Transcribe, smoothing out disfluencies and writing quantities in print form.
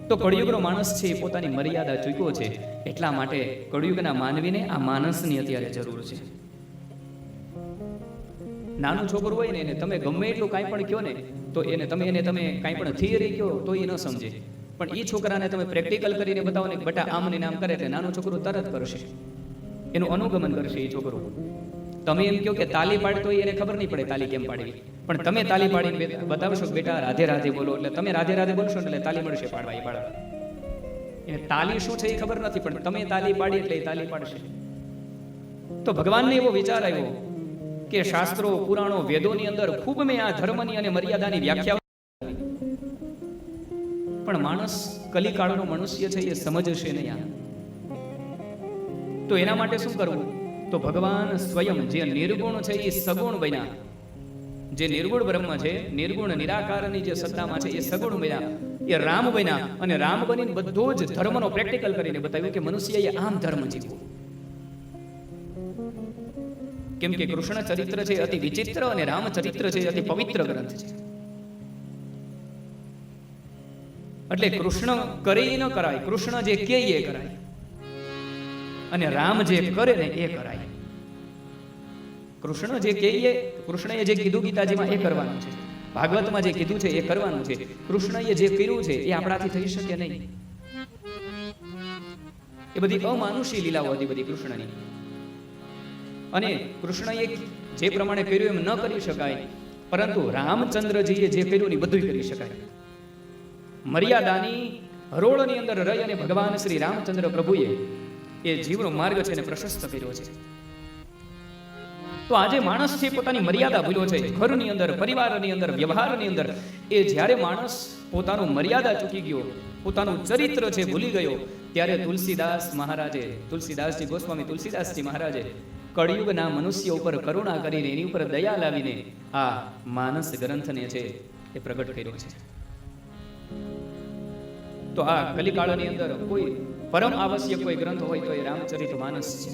તો કળિયુગનો માણસ છે એ પોતાની મર્યાદા ચૂક્યો છે. એટલા માટે કળિયુગના માનવીને આ માણસની અત્યારે જરૂર છે. નાનું છોકરું હોય ને એને તમે ગમે એટલું કાંઈ પણ કહો ને તો એને તમે કાંઈ પણ થિયરી કહો તો એ ન સમજે. પણ એ છોકરાને તમે પ્રેક્ટિકલ કરીને બતાવો ને બેટા આમ ને આમ કરે એટલે નાનું છોકરું તરત કરશે, એનું અનુગમન કરશે એ છોકરું. તમે એમ કહો કે તાલી પાડ તો એને ખબર નહીં પડે તાલી કેમ પાડવી, પણ તમે તાલી પાડીને બતાવશો કે બેટા રાધે રાધે બોલો એટલે તમે રાધે રાધે બોલશો એટલે તાલી મળશે પાડવા એ બાળક. એને તાલી શું છે એ ખબર નથી, પણ તમે તાલી પાડી એટલે એ તાલી પાડશે. તો ભગવાનને એવો વિચાર આવ્યો કે શાસ્ત્રો પુરાણો વેદોની અંદર ખૂબ મેં આ ધર્મની અને મર્યાદાની વ્યાખ્યા, પણ માણસ કલિકાળનો મનુષ્ય છે એ સમજશે નહીં. તો એના માટે શું કરવું? તો ભગવાન સ્વયં જે નિર્ગુણ છે એ સગુણ બન્યા, જે નિર્ગુણ બ્રહ્મ છે, નિર્ગુણ નિરાકારની જે સત્તામાં છે એ સગુણ બન્યા, એ રામ બન્યા. અને રામ બનીને બધો જ ધર્મનો પ્રેક્ટિકલ કરીને બતાવ્યું કે મનુષ્યએ આમ ધર્મ જીવવો. કેમ કે કૃષ્ણ ચરિત્ર છે અતિ વિચિત્ર અને રામ ચરિત્ર છે અતિ પવિત્ર ગ્રંથ છે. એટલે કૃષ્ણ કરે ન કરાય, કૃષ્ણ જે કહે એ કરાય, અને રામ જે કરે ને એ કરાય. કૃષ્ણ જે કહે, કૃષ્ણએ જે કીધું ગીતાજીમાં એ કરવાનું છે, ભાગવતમાં જે કીધું છે એ કરવાનું છે. કૃષ્ણએ જે કર્યું છે એ આપણાથી થઈ શકે નહીં. એ બધી અમાનુષી લીલાઓ હતી બધી કૃષ્ણની, અને કૃષ્ણએ જે પ્રમાણે કર્યું એમ ન કરી શકાય, પરંતુ રામચંદ્રજીએ જે કર્યું એ બધું કરી શકાય. મર્યાદાની હરોળની અંદર રહી અને ભગવાન શ્રી રામચંદ્ર પ્રભુએ એ જીવનો માર્ગ છે એને પ્રશસ્ત કર્યો છે. તો આજે માણસ છે પોતાની મર્યાદા ભૂલ્યો છે. ઘરની અંદર, પરિવારની અંદર, વ્યવહારની અંદર એ જ્યારે માણસ પોતાનું મર્યાદા ચૂકી ગયો, પોતાનું ચરિત્ર છે ભૂલી ગયો, ત્યારે તુલસીદાસ મહારાજે, તુલસીદાસજી ગોસ્વામી તુલસીદાસજી મહારાજે કળિયુગના મનુષ્ય ઉપર કરુણા કરીને એની ઉપર દયા લાવીને આ માનસ ગ્રંથને છે એ પ્રગટ કર્યો છે. તો આ કલિકાળની અંદર કોઈ પરમ આવશ્યક કોઈ ગ્રંથ હોય તો એ રામચરિત માનસ છે.